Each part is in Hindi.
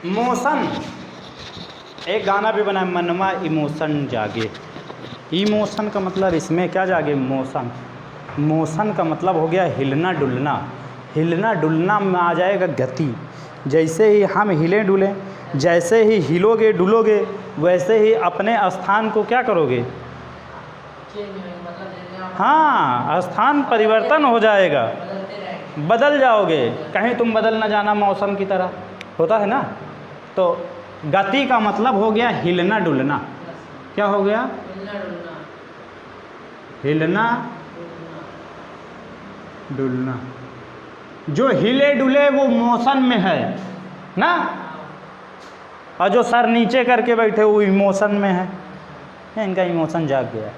मोशन, एक गाना भी बना है, मनवा इमोशन जागे। इमोशन का मतलब इसमें क्या जागे? मोशन। मोशन का मतलब हो गया हिलना डुलना। हिलना डुलना में आ जाएगा गति। जैसे ही हम हिले डुलें, जैसे ही हिलोगे डुलोगे, वैसे ही अपने स्थान को क्या करोगे? हाँ, स्थान परिवर्तन हो जाएगा, बदल जाओगे। कहीं तुम बदल ना जाना मौसम की तरह, होता है ना। तो गति का मतलब हो गया हिलना डुलना। क्या हो गया? हिलना डुलना। जो हिले डुले वो मोशन में है ना, और जो सर नीचे करके बैठे वो इमोशन में है। इनका इमोशन जाग गया,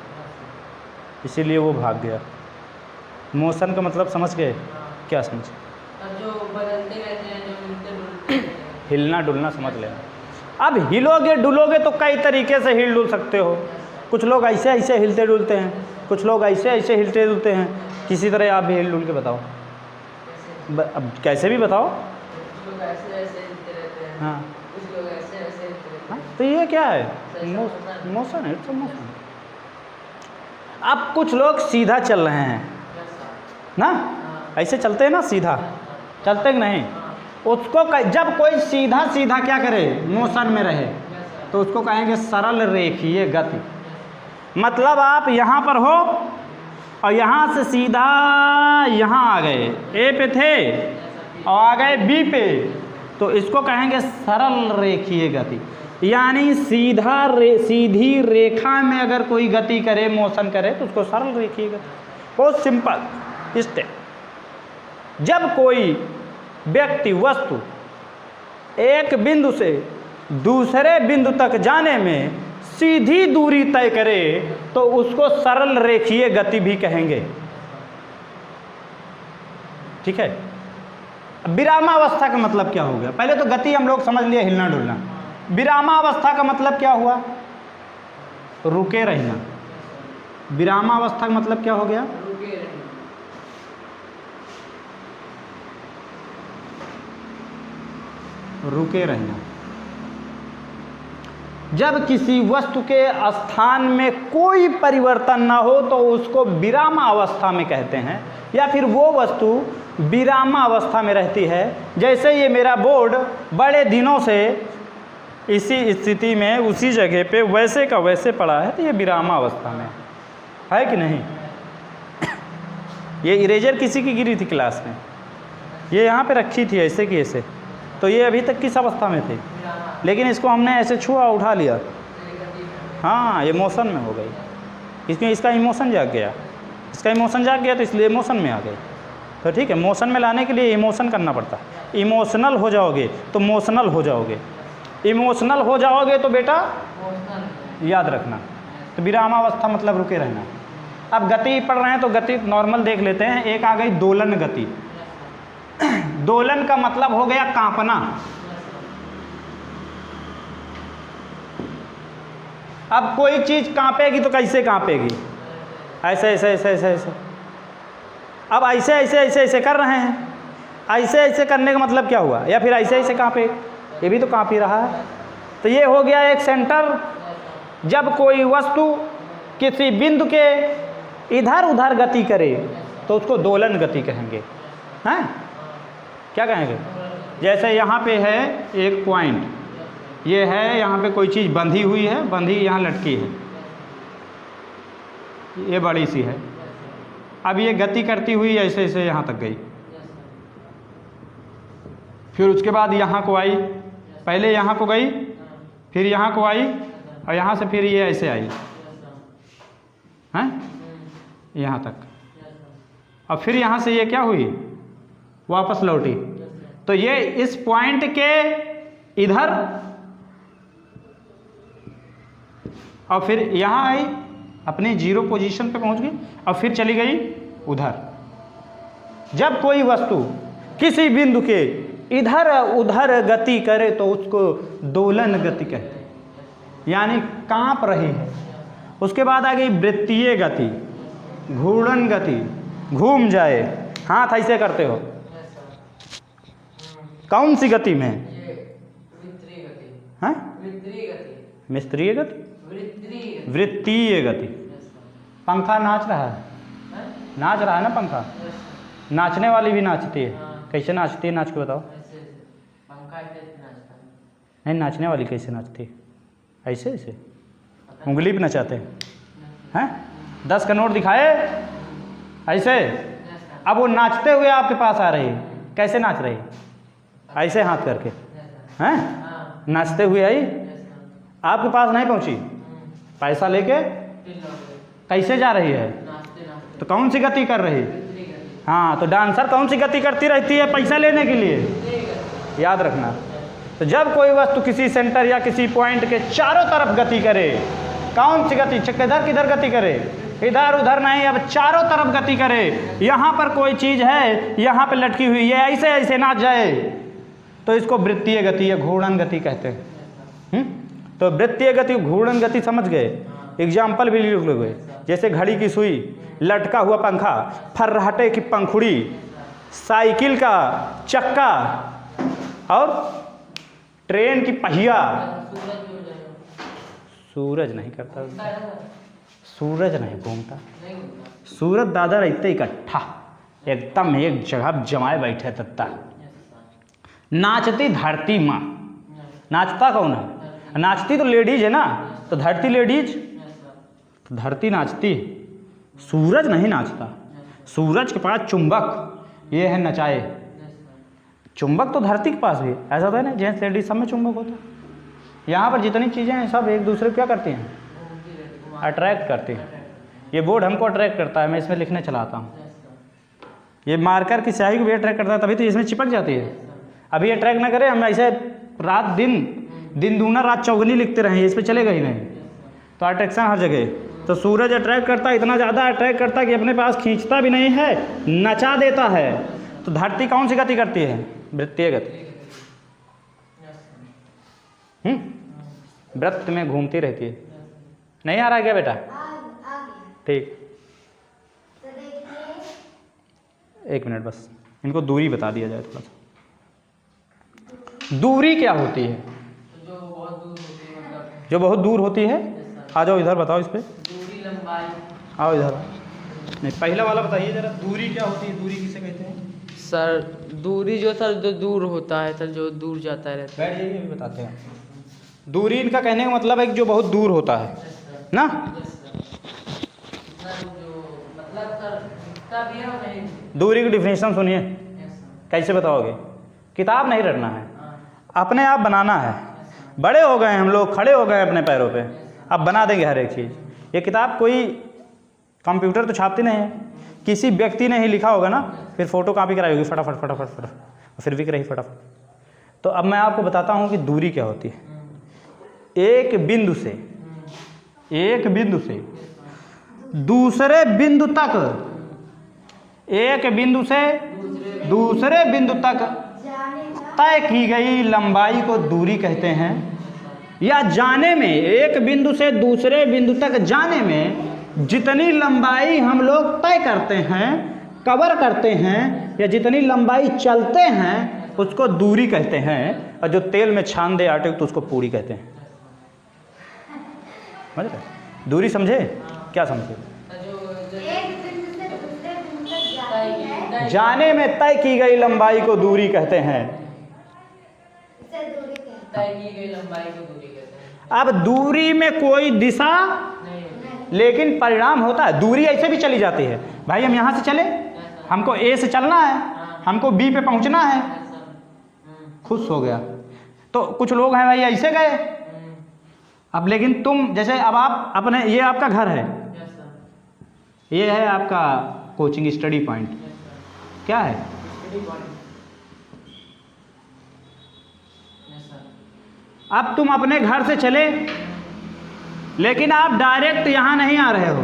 इसीलिए वो भाग गया। मोशन का मतलब समझ गए? क्या समझे? जो बदलते रहते हैं, जो मिलते जुलते हैं, हिलना डुलना समझ लेना। अब हिलोगे डुलोगे तो कई तरीके से हिल डुल सकते हो। कुछ लोग ऐसे ऐसे हिलते डुलते हैं, कुछ लोग ऐसे ऐसे हिलते डुलते हैं। किसी तरह आप भी हिल डुल के बताओ। अब कैसे भी बताओ। कुछ लोग ऐसे ऐसे हिलते रहते हैं, हाँ कुछ लोग ऐसे ऐसे हिलते रहते हाँ, हैं। तो ये क्या है? मोशन। मोशन है, इट्स मोशन। अब कुछ लोग सीधा चल रहे हैं ना, ऐसे चलते हैं ना, सीधा चलते कि नहीं? उसको जब कोई सीधा सीधा क्या करे, मोशन में रहे, तो उसको कहेंगे सरल रेखीय गति। मतलब आप यहाँ पर हो और यहाँ से सीधा यहाँ आ गए, ए पे थे और आ गए बी पे, तो इसको कहेंगे सरल रेखीय गति। यानी सीधी रेखा में अगर कोई गति करे, मोशन करे, तो उसको सरल रेखीय गति। बहुत सिंपल स्टेप। जब कोई व्यक्ति वस्तु एक बिंदु से दूसरे बिंदु तक जाने में सीधी दूरी तय करे तो उसको सरल रेखीय गति भी कहेंगे। ठीक है। विरामावस्था का मतलब क्या हो गया? पहले तो गति हम लोग समझ लिए, हिलना डुलना। विरामावस्था का मतलब क्या हुआ? रुके रहना। विरामावस्था का मतलब क्या हो गया? रुके रहना। रुके रहना। जब किसी वस्तु के स्थान में कोई परिवर्तन ना हो तो उसको विरामावस्था में कहते हैं, या फिर वो वस्तु विरामावस्था में रहती है। जैसे ये मेरा बोर्ड बड़े दिनों से इसी स्थिति में उसी जगह पे वैसे का वैसे पड़ा है, तो ये विरामावस्था में है कि नहीं? ये इरेजर किसी की गिरी थी क्लास में, ये यहाँ पे रखी थी ऐसे की ऐसे, तो ये अभी तक किस अवस्था में थी? लेकिन इसको हमने ऐसे छुआ, उठा लिया, हाँ ये मोशन में हो गई, क्योंकि इसका इमोशन जाग गया। इसका इमोशन जाग गया तो इसलिए इमोशन में आ गई। तो ठीक है, मोशन में लाने के लिए इमोशन करना पड़ता है। इमोशनल हो जाओगे तो मोशनल हो जाओगे। इमोशनल हो जाओगे तो बेटा याद रखना, तो विरामावस्था मतलब रुके रहना। अब गति पढ़ रहे हैं तो गति नॉर्मल देख लेते हैं। एक आ गई दोलन गति। दोलन का मतलब हो गया कांपना। अब कोई चीज़ कांपेगी तो कैसे कांपेगी? ऐसे ऐसे ऐसे ऐसे ऐसे। अब ऐसे ऐसे ऐसे ऐसे कर रहे हैं, ऐसे ऐसे करने का मतलब क्या हुआ? या फिर ऐसे ऐसे कांपे, ये भी तो कांप ही रहा है। तो ये हो गया एक सेंटर। जब कोई वस्तु किसी बिंदु के इधर उधर गति करे तो उसको दोलन गति कहेंगे। हैं? क्या कहेंगे? जैसे यहाँ पे है एक पॉइंट, ये है यहाँ पे कोई चीज़ बंधी हुई है, बंधी यहाँ लटकी है, ये बड़ी सी है। अब ये गति करती हुई ऐसे ऐसे यहाँ तक गई, फिर उसके बाद यहाँ को आई, पहले यहाँ को गई, फिर यहाँ को आई, और यहाँ से फिर ये ऐसे आई, हैं, यहाँ तक। और फिर यहाँ से ये क्या हुई? वापस लौटी। तो ये इस पॉइंट के इधर और फिर यहाँ आई, अपने जीरो पोजीशन पे पहुँच गई, और फिर चली गई उधर। जब कोई वस्तु किसी बिंदु के इधर उधर गति करे तो उसको दोलन गति कहते हैं, यानी कांप रही है। उसके बाद आ गई वृत्तीय गति, घूर्णन गति, घूम जाए। हाथ ऐसे करते हो, कौन सी गति में? हैं? वृत्तीय गति। मिस्त्रीय गति, वृत्तीय। वृत्तीय गति। Yes, sir. पंखा नाच रहा है, हैं? नाच रहा है ना पंखा। Yes, sir. नाचने वाली भी नाचती है। हाँ। कैसे नाचती है, नाच के बताओ। ऐसे ऐसे। पंखा ऐसे नाचता है। नहीं, नाचने वाली कैसे नाचती है? ऐसे ऐसे उंगली पे नचाते हैं। 10 का नोट दिखाए ऐसे। Yes, sir. अब वो नाचते हुए आपके पास आ रही है, कैसे नाच रही है? ऐसे हाथ करके। Yes, sir. हैं? हाँ। नाचते हुए आई, Yes, sir. आपके पास नहीं पहुंची, पैसा लेके फिर लौट गए। कैसे जा रही है? नाचते नाचते। तो कौन सी गति कर रही है? वृत्तीय गति। हाँ, तो डांसर कौन सी गति करती रहती है पैसा लेने के लिए? वृत्तीय गति। याद रखना। तो जब कोई वस्तु किसी सेंटर या किसी पॉइंट के चारों तरफ गति करे, कौन सी गति? किधर किधर गति करे? इधर उधर नहीं, अब चारों तरफ गति करे। यहाँ पर कोई चीज़ है, यहाँ पे लटकी हुई है, ऐसे ऐसे नाच जाए, तो इसको वृत्तीय गति या घूर्णन गति कहते हैं। तो वृत्तीय गति, घूर्णन गति समझ गए? एग्जाम्पल भी लिख लोगे, जैसे घड़ी की सुई, लटका हुआ पंखा, फर्राटे की पंखुड़ी, साइकिल का चक्का और ट्रेन की पहिया। सूरज भी हो जाएगा। सूरज नहीं करता, घूमता है ना? सूरज नहीं घूमता, नहीं घूमता। सूरज दादा रहते इकट्ठा एकदम एक जगह जमाए बैठे तत्ता। Yes, sir. नाचती धरती माँ। Yes, नाचता कौन है? नाचती तो लेडीज है ना, तो धरती लेडीज, yes, sir. तो धरती नाचती, सूरज नहीं नाचता। सूरज के पास चुंबक, ये है नचाए। Yes, sir. चुंबक तो धरती के पास भी है। ऐसा तो है ना, जेंट्स लेडीज सब में चुंबक होता है। यहाँ पर जितनी चीज़ें हैं सब एक दूसरे को क्या करती हैं? घूमती रहती है। अट्रैक्ट करती हैं। ये बोर्ड हमको अट्रैक्ट करता है, मैं इसमें लिखने चला आता हूँ। Yes, sir. ये मार्कर की स्याही को भी अट्रैक्ट करता है, तभी तो इसमें चिपक जाती है। अभी अट्रैक्ट ना करे, हम ऐसे रात दिन दूना रात चौगनी लिखते रहें, इस पर चलेगा ही नहीं। तो अट्रैक्शन हर जगह। तो सूरज अट्रैक्ट करता है, इतना ज़्यादा अट्रैक्ट करता है कि अपने पास खींचता भी नहीं है, नचा देता है। तो धरती कौन सी गति करती है? वृत्तीय गति। Yes, sir. वृत्त में घूमती रहती है। नहीं आ रहा है क्या बेटा? ठीक, एक मिनट बस, इनको दूरी बता दिया जाए थोड़ा सा। दूरी क्या होती है? जो बहुत दूर होती है, मतलब जो बहुत दूर होती है। आ जाओ इधर, बताओ इस पर। दूरी, लंबाई। आओ इधर। नहीं, पहला वाला बताइए जरा, दूरी क्या होती है? दूरी किसे कहते हैं? सर दूरी जो सर जो दूर होता है सर, जो दूर जाता रहता बैठ जाइए, अभी बताते हैं। दूरी इनका कहने का मतलब है कि जो बहुत दूर होता है ना। मतलब सर दिखता भी है और नहीं। दूरी की डिफिनेशन सुनिए, Yes, sir. कैसे बताओगे? किताब नहीं रटना है, हाँ, अपने आप बनाना है। बड़े हो गए हम लोग, खड़े हो गए अपने पैरों पे, अब बना देंगे हर एक चीज़। ये किताब कोई कंप्यूटर तो छापती नहीं है, किसी व्यक्ति ने ही लिखा होगा ना, फिर फोटो कॉपी कराई होगी फटाफट फटाफट फटाफट, फिर बिक रही फटाफट। तो अब मैं आपको बताता हूँ कि दूरी क्या होती है। एक बिंदु से दूसरे बिंदु तक, एक बिंदु से दूसरे बिंदु तक तय की गई लंबाई को दूरी कहते हैं। या जाने में, एक बिंदु से दूसरे बिंदु तक जाने में जितनी लंबाई हम लोग तय करते हैं, कवर करते हैं, या जितनी लंबाई चलते हैं, उसको दूरी कहते हैं। और जो तेल में छान दे आटे तो उसको पूरी कहते हैं। समझ रहे? दूरी समझे? क्या समझे? जाने में तय की गई लंबाई को दूरी कहते हैं। तय की गई लंबाई को दूरी कहते हैं। अब दूरी में कोई दिशा नहीं, लेकिन परिणाम होता है। दूरी ऐसे भी चली जाती है, भाई हम यहाँ से चले, हमको ए से चलना है, हमको बी पे पहुँचना है, खुश हो गया। तो कुछ लोग हैं भाई ऐसे गए। अब लेकिन तुम जैसे, अब आप अपने, ये आपका घर है, ये है आपका कोचिंग स्टडी पॉइंट, क्या है? अब तुम अपने घर से चले, लेकिन आप डायरेक्ट यहाँ नहीं आ रहे हो,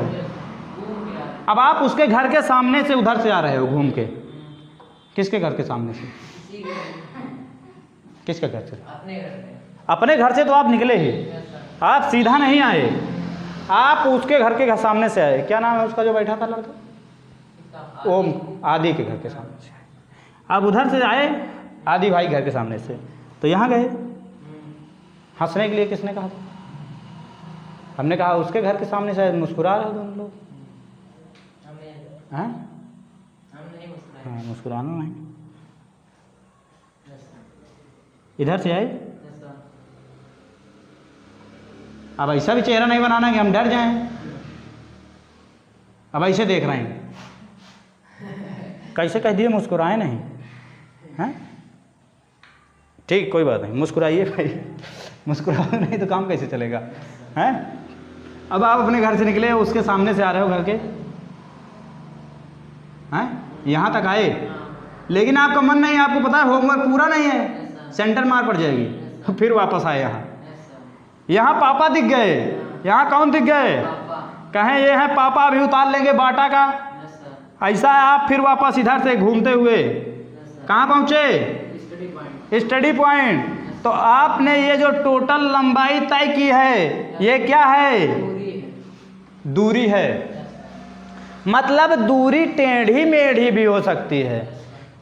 अब आप उसके घर के सामने से उधर से आ रहे हो घूम के। किसके घर के सामने से? किसके घर से? अपने घर से तो आप निकले ही, आप सीधा नहीं आए, आप उसके घर के सामने से आए। क्या नाम है उसका जो बैठा था लड़का? ओम, आदि के घर के सामने से। आप उधर से आए, आदि भाई घर के सामने से, तो यहाँ गए। हंसने के लिए किसने कहा था? हमने कहा उसके घर के सामने शायद मुस्कुरा रहे हो दोनों लोग। हाँ हाँ, मुस्कुराना नहीं। इधर से आए। अब ऐसा भी चेहरा नहीं बनाना कि हम डर जाएं। अब ऐसे देख रहे हैं, कैसे कह दिए मुस्कुराए नहीं? हैं? ठीक, कोई बात नहीं, मुस्कुराइए भाई। मुस्कुराओ नहीं तो काम कैसे चलेगा? हैं? अब आप अपने घर से निकले, उसके सामने से आ रहे हो घर के, हैं? यहाँ तक आए, लेकिन आपका मन नहीं है, आपको पता है होमवर्क पूरा नहीं है, सेंटर मार पड़ जाएगी, फिर वापस आए यहाँ। यहाँ पापा दिख गए, यहाँ कौन दिख गए? कहें ये है पापा, अभी उतार लेंगे बाटा का। ऐसा है, आप फिर वापस इधर से घूमते हुए कहाँ पहुँचे? Study point. तो आपने ये जो टोटल लंबाई तय की है, ये क्या है? दूरी है। मतलब दूरी टेढ़ी मेढ़ी भी हो सकती है।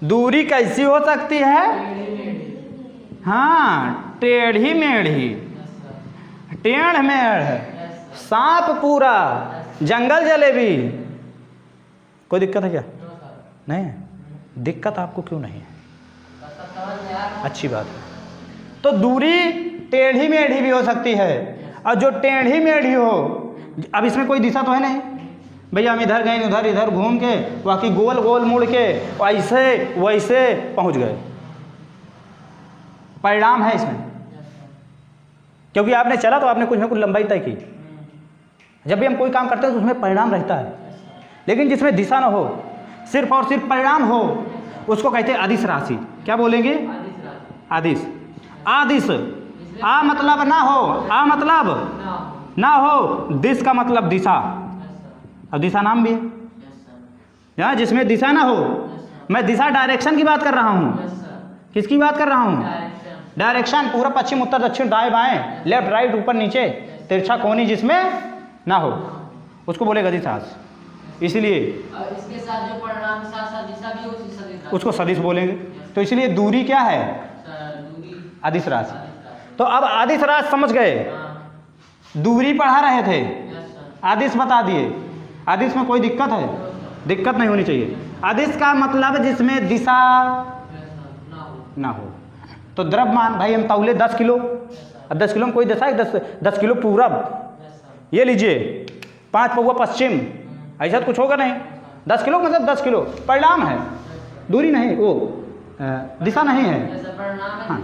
दूरी कैसी हो सकती है? हाँ, टेढ़ी मेढ़ी, टेढ़ मेढ़, सांप पूरा, जंगल जलेबी। कोई दिक्कत है क्या? नहीं है? दिक्कत आपको क्यों नहीं है? अच्छी बात है। तो दूरी टेढ़ी मेढ़ी भी हो सकती है, और जो टेढ़ी मेढ़ी हो, अब इसमें कोई दिशा तो है नहीं भैया, हम इधर गए उधर, इधर घूम के बाकी गोल गोल मुड़ के ऐसे वैसे पहुंच गए। परिणाम है इसमें, क्योंकि आपने चला तो आपने कुछ ना कुछ लंबाई तय की। जब भी हम कोई काम करते हैं तो उसमें परिणाम रहता है, लेकिन जिसमें दिशा ना हो, सिर्फ और सिर्फ परिणाम हो, उसको कहते हैं अदिश राशि। क्या बोलेंगे? अदिश। आदिश, आ मतलब ना हो, आ मतलब ना हो, दिश का मतलब दिशा। अब दिशा नाम भी है यहाँ, जिसमें दिशा ना हो। मैं दिशा डायरेक्शन की बात कर रहा हूँ। किसकी बात कर रहा हूँ? डायरेक्शन, पूरा पश्चिम उत्तर दक्षिण दाएं बाएं, लेफ्ट राइट ऊपर नीचे, तिरछा कोनी जिसमें ना हो, उसको बोलेगा दिशा। इसलिए इसके साथ जो परिणाम साथ दिशा भी हो, उसको सदिश बोलेंगे। तो इसलिए दूरी क्या है? अदिश राशि। तो अब अदिश राशि समझ गए, दूरी पढ़ा रहे थे, अदिश बता दिए। अदिश में कोई दिक्कत है? दिक्कत नहीं होनी चाहिए। अदिश का मतलब जिसमें दिशा ना हो। तो द्रव्यमान, भाई हम तौले 10 किलो, अब 10 किलो में कोई दिशा है? 10 किलो पूरब, ये लीजिए 5 पौवा पश्चिम, ऐसा तो कुछ होगा नहीं। 10 किलो मतलब 10 किलो परिणाम है, दूरी नहीं, वो दिशा नहीं है। हाँ,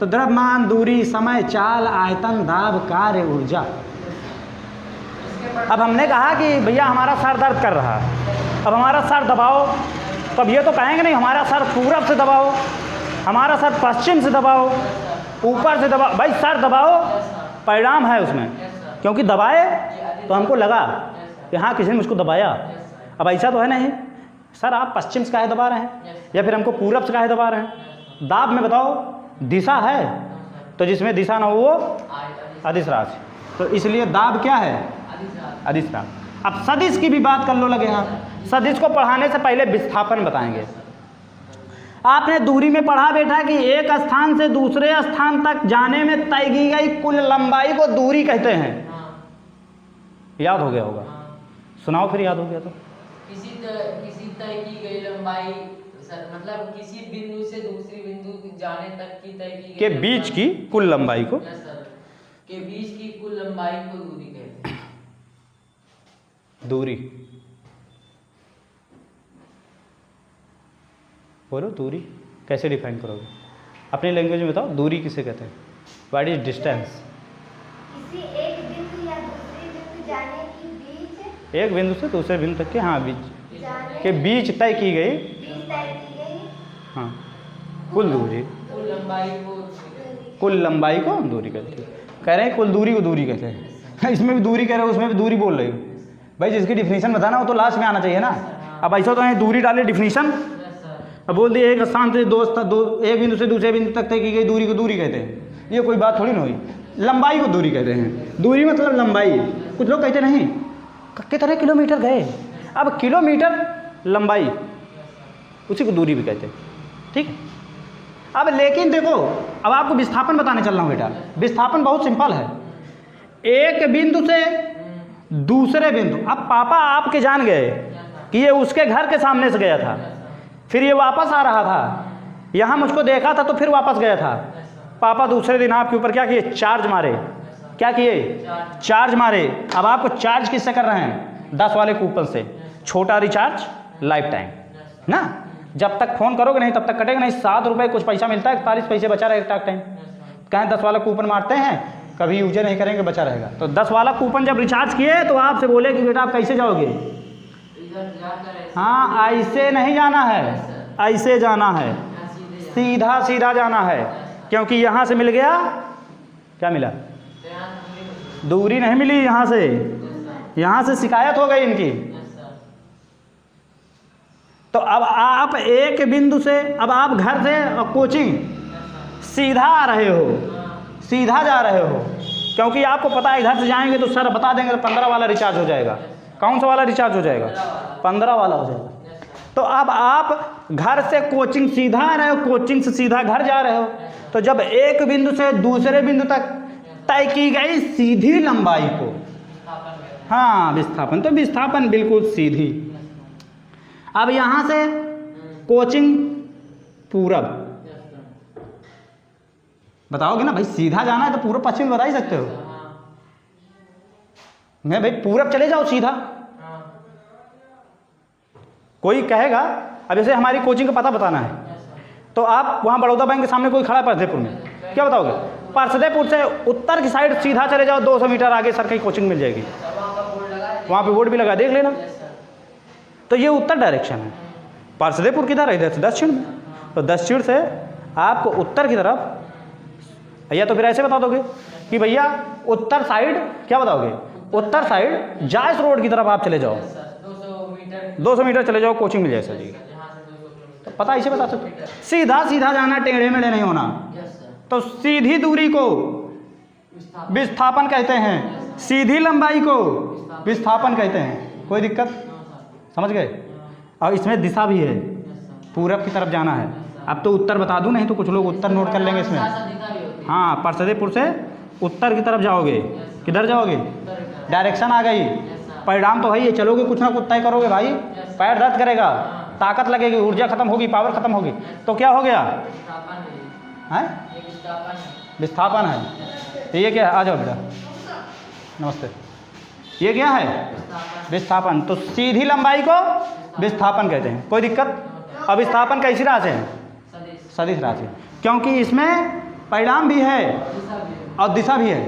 तो द्रव्यमान, दूरी, समय, चाल, आयतन, दाब, कार्य, ऊर्जा। अब हमने कहा कि भैया हमारा सर दर्द कर रहा है, अब हमारा सर दबाओ, तब ये तो कहेंगे नहीं हमारा सर पूरब से दबाओ, हमारा सर पश्चिम से दबाओ, ऊपर से दबाओ। भाई सर दबाओ, परिणाम है उसमें, क्योंकि दबाए तो हमको लगा कि हाँ किसी ने मुझको दबाया। अब ऐसा तो है नहीं, सर आप पश्चिम से काहे दबा रहे हैं, या फिर हमको पूरब से काहे दबा रहे हैं? दाब में बताओ, दिशा है, तो जिसमें दिशा ना हो वो अदिश राशि। तो इसलिए दाब क्या है? अदिश राशि। अब सदिश की भी बात कर लो लगे हैं। सदिश को पढ़ाने से पहले विस्थापन बताएंगे। आपने दूरी में पढ़ा बेटा कि एक स्थान से दूसरे स्थान तक जाने में तय की गई कुल लंबाई को दूरी कहते हैं। याद हो गया होगा? सुनाओ फिर, याद हो गया तो। किसी तय की गई लंबाई सर, मतलब किसी बिंदु से दूसरी बिंदु जाने तक की तय की के बीच की कुल लंबाई को, सर, के बीच की कुल लंबाई को दूरी कहते हैं। दूरी बोलो, दूरी कैसे डिफाइन करोगे? अपनी लैंग्वेज में बताओ, दूरी किसे कहते हैं? What is distance? किसी एक बिंदु या दूसरे बिंदु जाने की बीच, एक बिंदु से दूसरे बिंदु तक के, हाँ बीच जाने के बीच तय की गई, बीच तय की गई हाँ कुल दूरी, कुल लंबाई को कुल लंबाई को दूरी कहते हैं। कह रहे हैं कुल दूरी को दूरी कहते हैं। इसमें भी दूरी कह रहे हो, उसमें भी दूरी बोल रहे हो। भाई जिसकी डिफिनीशन बताना हो तो लास्ट में आना चाहिए ना। अब ऐसा तो है दूरी डाले डिफिनीशन, अब बोल दिए एक स्थान से एक बिंदु से दूसरे बिंदु तक तय की गई दूरी को दूरी कहते हैं। ये कोई बात थोड़ी ना हुई। लंबाई को दूरी कहते हैं। दूरी मतलब लंबाई। कुछ लोग कहते नहीं कितने किलोमीटर गए, अब किलोमीटर लंबाई, उसी को दूरी भी कहते हैं। ठीक है। अब लेकिन देखो, अब आपको विस्थापन बताने चल रहा हूँ बेटा। विस्थापन बहुत सिंपल है। एक बिंदु से दूसरे बिंदु, अब पापा आपके जान गए कि ये उसके घर के सामने से गया था, फिर ये वापस आ रहा था, यहाँ मुझको देखा था तो फिर वापस गया था। पापा दूसरे दिन आपके ऊपर क्या किए? चार्ज मारे। क्या किए? चार्ज मारे। अब आपको चार्ज किससे कर रहे हैं? 10 वाले कूपन से। छोटा रिचार्ज, लाइफ टाइम ना, जब तक फ़ोन करोगे नहीं तब तक कटेगा नहीं। 7 रुपये कुछ पैसा मिलता है, 41 पैसे बचा रहेगा टाक टाइम। कहें 10 वाला कूपन मारते हैं, कभी यूज नहीं करेंगे, बचा रहेगा। तो 10 वाला कूपन जब रिचार्ज किए तो आपसे बोले कि बेटा आप कैसे जाओगे? हाँ, ऐसे नहीं जाना है, ऐसे जाना है, सीधा सीधा जाना है। क्योंकि यहाँ से मिल गया, क्या मिला? दूरी नहीं मिली यहाँ से, यहाँ से शिकायत हो गई इनकी। तो अब आप एक बिंदु से, अब आप घर से कोचिंग सीधा आ रहे हो, सीधा जा रहे हो, क्योंकि आपको पता है इधर से जाएंगे तो सर बता देंगे तो 15 वाला रिचार्ज हो जाएगा। कौन सा वाला रिचार्ज हो जाएगा? 15 वाला हो जाएगा। तो अब आप घर से कोचिंग सीधा आ रहे हो, कोचिंग से सीधा घर जा रहे हो। तो जब एक बिंदु से दूसरे बिंदु तक तय की गई सीधी लंबाई को, हाँ विस्थापन, तो विस्थापन बिल्कुल सीधी। अब यहाँ से कोचिंग पूरब, बताओगे ना भाई सीधा जाना है तो पूरब पश्चिम बता ही सकते हो। मैं भाई पूरब चले जाओ सीधा, कोई कहेगा। अब जैसे हमारी कोचिंग का पता बताना है तो आप वहाँ बड़ौदा बैंक के सामने कोई खड़ा है परसदेपुर में, क्या बताओगे? परसदेपुर से उत्तर की साइड सीधा चले जाओ, 200 मीटर आगे सर की कोचिंग मिल जाएगी। वहाँ पे बोर्ड भी लगा, देख लेना। तो ये उत्तर डायरेक्शन है। परसदेपुर किधर है? इधर से दक्षिण में। तो दक्षिण से आपको उत्तर की तरफ, या तो फिर ऐसे बता दोगे कि भैया उत्तर साइड, क्या बताओगे? उत्तर साइड जायस रोड की तरफ आप चले जाओ, 200 मीटर चले जाओ, कोचिंग मिल जाए सर जी। तो पता ऐसे बता सकते, सीधा सीधा जाना, टेढ़े मेढ़े नहीं होना। तो सीधी दूरी को विस्थापन कहते हैं, सीधी लंबाई को विस्थापन कहते हैं। कोई दिक्कत? समझ गए? और इसमें दिशा भी है, पूरब की तरफ जाना है। अब तो उत्तर बता दूं, नहीं तो कुछ लोग उत्तर नोट कर लेंगे इसमें। हाँ, परसदेपुर से उत्तर की तरफ जाओगे, किधर जाओगे? डायरेक्शन आ गई, परिणाम तो है ये, चलोगे कुछ ना कुछ तय करोगे भाई, पैर दर्द करेगा, ताकत लगेगी, ऊर्जा खत्म होगी, पावर खत्म होगी। तो क्या हो गया? है विस्थापन है। तो ये क्या है? आ जाओ बेटा, नमस्ते। ये क्या है? विस्थापन। तो सीधी लंबाई को विस्थापन कहते हैं। कोई दिक्कत? अब विस्थापन कैसी राशि है? सदिश राशि, क्योंकि इसमें परिणाम भी है और दिशा भी है।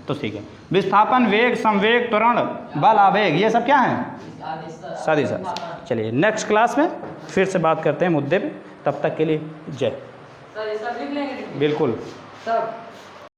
तो ठीक है, विस्थापन, वेग, संवेग, त्वरण, बल, आवेग, ये सब क्या है? सदिश राशि। चलिए नेक्स्ट क्लास में फिर से बात करते हैं मुद्दे पे। तब तक के लिए जय। सर ये सब लिख लेंगे? बिल्कुल। सब